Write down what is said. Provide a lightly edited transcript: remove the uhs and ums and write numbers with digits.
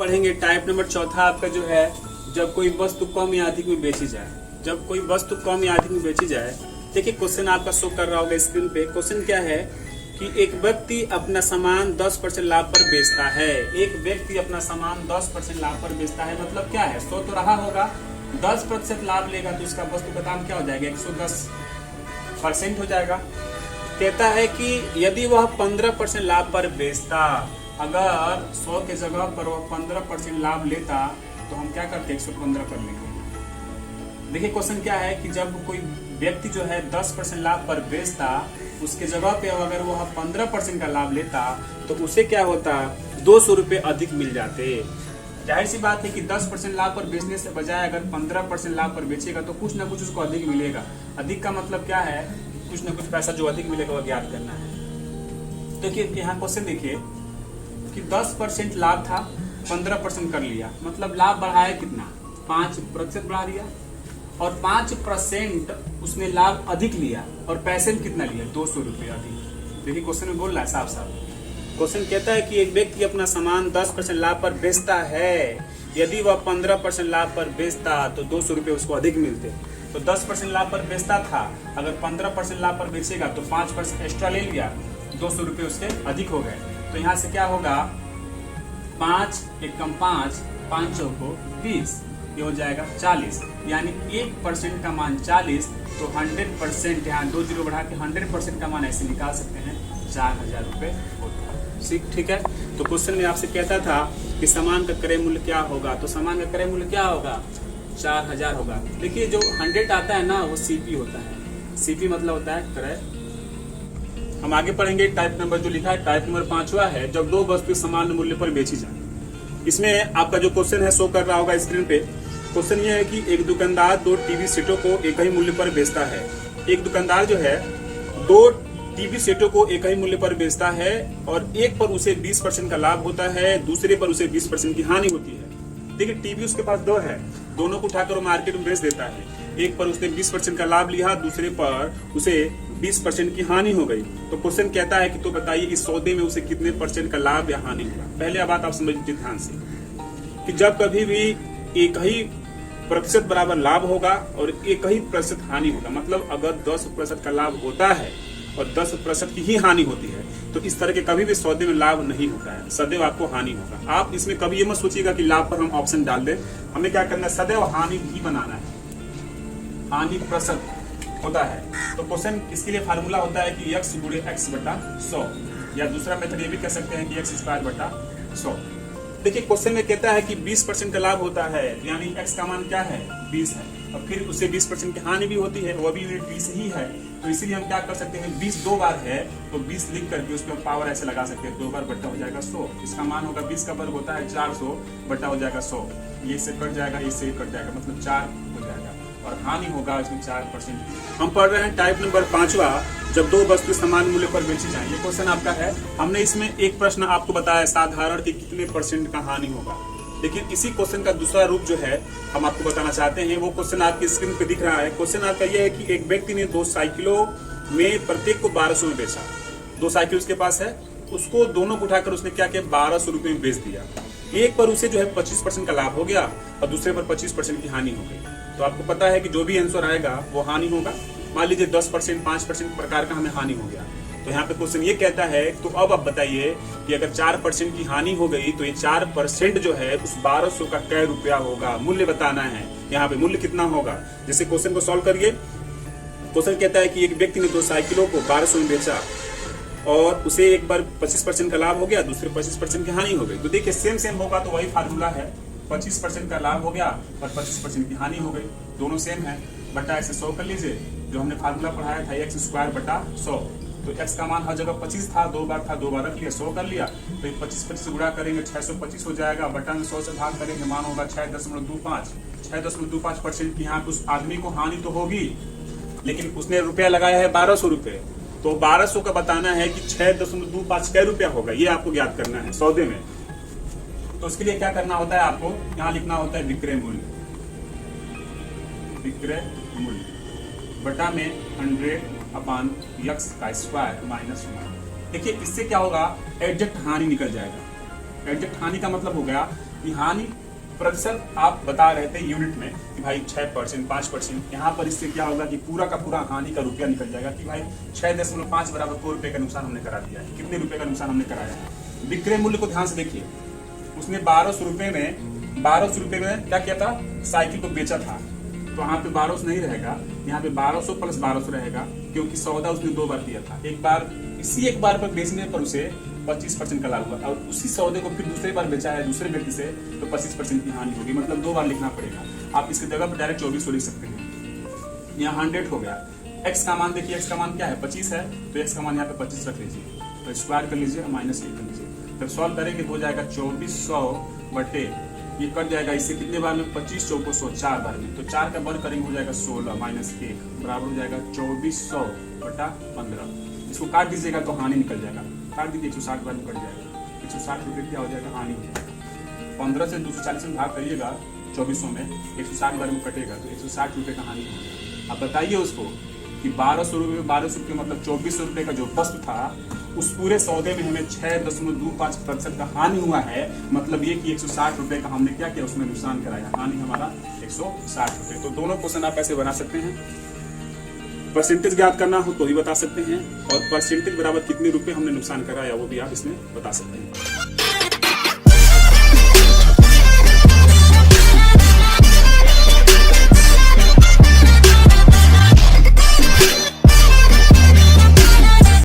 पढ़ेंगे type number चौथा आपका जो है, जब कोई वस्तु कम या अधिक में बेची जाए। जब कोई वस्तु कम या अधिक में बेची जाए, देखिए क्वेश्चन आपका शो कर रहा होगा स्क्रीन पे। क्वेश्चन क्या है कि एक व्यक्ति अपना सामान 10% लाभ पर बेचता है। एक व्यक्ति अपना सामान 10% लाभ पर बेचता है, मतलब क्या है, 100 तो रहा होगा, 10% लाभ लेगा तो उसका वस्तु का दाम क्या हो जाएगा, 110% हो जाएगा। कहता है कि यदि वह 15% लाभ पर बेचता, अगर 100 के जगह पर वह 15% लाभ लेता तो हम क्या करते, 115 कर लेंगे। देखिए क्वेश्चन क्या है कि जब कोई व्यक्ति जो है 10% लाभ पर बेचता, उसके जगह पे अगर वह 15% का लाभ लेता तो उसे क्या होता, 200 रुपये अधिक मिल जाते। जाहिर सी बात है कि 10% लाभ पर बेचने से बजाय अगर 15% लाभ पर बेचेगा तो कुछ ना कुछ उसको अधिक मिलेगा। अधिक का मतलब क्या है, कुछ ना कुछ पैसा जो अधिक मिलेगा वह ज्ञात करना है। देखिए यहाँ क्वेश्चन देखिए कि 10% लाभ था, 15% कर लिया, मतलब लाभ बढ़ाया कितना, 5% बढ़ा दिया, और 5% उसने लाभ अधिक लिया और पैसे में कितना लिया, 200 रुपये अधिक। देखिए क्वेश्चन में बोल रहा है साफ साफ। क्वेश्चन कहता है कि एक व्यक्ति अपना सामान 10% लाभ पर बेचता है, यदि वह 15% लाभ पर बेचता तो 200 रुपये उसको अधिक मिलते। तो 10% लाभ पर बेचता था, अगर 15% लाभ पर बेचेगा तो 5% एक्स्ट्रा ले लिया, 200 रुपये उसके अधिक हो गए। तो यहाँ से क्या होगा, 5 एकम 5, 5 चौको 20, ये हो जाएगा 40, यानी 1% का मान 40, तो 100% यहाँ 2 जीरो बढ़ा के 100% का मान ऐसे निकाल सकते हैं, 4000 रुपये होता है। ठीक है। तो क्वेश्चन में आपसे कहता था कि सामान का क्रय मूल्य क्या होगा, तो सामान का क्रय मूल्य क्या होगा, 4000 होगा। देखिए जो 100 आता है ना वो सीपी होता है, सीपी मतलब होता है क्रय। हम आगे पढ़ेंगे टाइप नंबर जो लिखा है, टाइप नंबर 5वां है, जब दो वस्तु समान मूल्य पर बेची जाए। इसमें आपका जो क्वेश्चन है शो कर रहा होगा स्क्रीन पे। क्वेश्चन ये है कि एक दुकानदार 2 टीवी सेटों को एक ही मूल्य पर बेचता है। एक दुकानदार जो है 2 टीवी सेटों को एक ही मूल्य पर बेचता है और एक पर उसे 20% का लाभ होता है, दूसरे पर उसे 20% की हानि होती है। देखिए टीवी उसके पास 2 है, दोनों को उठाकर वो मार्केट में बेच देता है। एक पर उसने 20% का लाभ लिया, दूसरे पर उसे 20% की हानि हो गई। तो क्वेश्चन कहता है कि तो बताइए इस सौदे में उसे कितने % का लाभ या हानि हुआ। पहले बात आप समझ लीजिए ध्यान से कि जब कभी भी एक ही प्रतिशत बराबर लाभ होगा और एक ही प्रतिशत हानि होगा, मतलब अगर 10% का लाभ होता है और 10% की ही हानि होती है तो इस तरह के कभी भी सौदे में लाभ नहीं होता है, सदैव आपको हानि होगा। आप इसमें कभी ये मत सोचिएगा कि लाभ पर हम ऑप्शन डाल दें, हमें क्या करना है, सदैव हानि ही बनाना है। हानि प्रतिशत होता है तो क्वेश्चन इसके लिए फार्मूला होता है कि x गुणे x बटा 100, या दूसरा मेथड ये भी कह सकते हैं कि x² बटा 100। देखिए क्वेश्चन में कहता है कि 20% का लाभ होता है, यानी x का मान क्या है, 20 है, और फिर उसे 20% की हानि भी होती है, वह भी यूनिट 20 ही है। तो इसीलिए हम क्या कर सकते हैं, 20 2 बार है तो 20 लिख करके उस पर पावर ऐसे लगा सकते हैं, 2 बार बट्टा हो जाएगा 100। इसका मान होगा 20 का वर्ग होता है 400, बट्टा हो जाएगा 100, ये से कट जाएगा, इससे कट जाएगा, मतलब 4 हो जाएगा, और हानि होगा इसमें 4%। हम पढ़ रहे हैं टाइप नंबर 5वां, जब दो वस्तु समान मूल्य पर बेची जाए। ये क्वेश्चन आपका है। हमने इसमें एक प्रश्न आपको बताया साधारण कि कितने % का हानि होगा, लेकिन इसी क्वेश्चन का दूसरा रूप जो है हम आपको बताना चाहते हैं। वो क्वेश्चन आपकी स्क्रीन पे दिख रहा है। क्वेश्चन आपका यह है कि एक व्यक्ति ने 2 साइकिलों में प्रत्येक को 1200 में बेचा। 2 साइकिल उसके पास है, उसको दोनों को उठाकर उसने क्या किया, 1200 रुपये में बेच दिया। एक पर उसे जो है 25% का लाभ हो गया और दूसरे पर 25% की हानि हो गई। तो आपको पता है कि जो भी आंसर आएगा वो हानि होगा। मान लीजिए 10%, 5% प्रकार का हमें हानि हो गया, तो यहाँ पे क्वेश्चन ये कहता है तो अब आप बताइए कि अगर 4% की हानि हो गई तो ये 4% जो है उस 1200 का कै रुपया होगा, मूल्य बताना है। यहाँ पे मूल्य कितना होगा, जैसे क्वेश्चन को सॉल्व करिए। क्वेश्चन कहता है कि एक व्यक्ति ने 2 साइकिलों को 1200 में बेचा और उसे एक बार 25% का लाभ हो गया, दूसरे 25% की हानि हो गई। तो देखिए सेम होगा तो वही फार्मूला है, 25% का लाभ हो गया और 25% की हानि हो गई, दोनों सेम है। बटा ऐसे 100 कर लीजिए, जो हमने फार्मूला पढ़ाया था x² बटा 100। तो x का मान हर जगह 25 था, 2 बार था, 2 बार रख लिया, 100 कर लिया। तो 25 से गुणा करेंगे 625 हो जाएगा, बटा में 100 से भाग करेंगे, मान होगा 6.25। 6.25% की यहाँ पे उस आदमी को हानि तो होगी, लेकिन उसने रुपया लगाया है 1200 रुपये, तो 1200 का बताना है कि 6.25 कै रुपया होगा, ये आपको ज्ञात करना है सौदे में। तो उसके लिए क्या करना होता है, आपको यहाँ लिखना होता है विक्रय मूल्य। विक्रय मूल्य बटा में 100/x² माइनस 1। देखिए इससे क्या होगा, एग्जैक्ट हानि निकल जाएगा। एग्जैक्ट हानि का मतलब हो गया कि हानि प्रतिशत आप बता रहे थे यूनिट में कि भाई 6%, 5%। यहाँ पर इससे क्या होगा कि पूरा का पूरा हानि का रुपया निकल जाएगा कि भाई 6.5 बराबर 2 रुपए का नुकसान हमने करा दिया है। कितने रुपए का नुकसान हमने कराया है? विक्रय मूल्य को ध्यान से देखिए, उसने 1200 रुपए में क्या किया था? साइकिल को बेचा था। तो यहाँ पे 1200 नहीं रहेगा, यहाँ पे 1200 प्लस 1200 रहेगा, क्योंकि सौदा उसने 2 बार किया था। एक बार पर बेचने पर उसे 25% का लाभ हुआ और उसी सौदे को फिर दूसरी बार बेचा है दूसरे व्यक्ति से, तो 25% की हानि होगी। मतलब 2 बार लिखना पड़ेगा। आप इसकी जगह पर डायरेक्ट 2400 लिख सकते हैं। यहाँ 100 हो गया। x का मान देखिए, x का मान क्या है? 25 है, तो x का मान यहाँ पे 25 रख लीजिए, तो स्क्वायर कर लीजिए, माइनस कर लीजिए। जब सॉल्व करेंगे तो हो जाएगा 2400 बटे, ये कट जाएगा इससे कितने बार में? 25 चौको 100, 4 बार में। तो 4 का वर्ग करेंगे हो जाएगा 16 माइनस 1 बराबर हो जाएगा 2400 बटा 15। इसको काट दीजिएगा तो हानि निकल जाएगा। काट दीजिए, 160 बार में कट जाएगा। 160 रुपये क्या हो जाएगा? हानि हो जाएगा। 15 से 240 में भाग करिएगा 2400 में, 160 बार में कटेगा तो 160 रुपये का हानि हो जाएगा। अब बताइए उसको कि 1200 रुपये मतलब 2400 रुपये का जो वस्तु था, उस पूरे सौदे में हमें 6.25% का हानि हुआ है। मतलब ये कि 160 रुपये का हमने क्या किया? उसमें नुकसान कराया। हानि हमारा 160 रुपये। तो दोनों क्वेश्चन आप ऐसे बना सकते हैं। परसेंटेज ज्ञात करना हो तो भी बता सकते हैं, और परसेंटेज बराबर कितने रुपए हमने नुकसान कराया वो भी आप इसमें बता सकते हैं।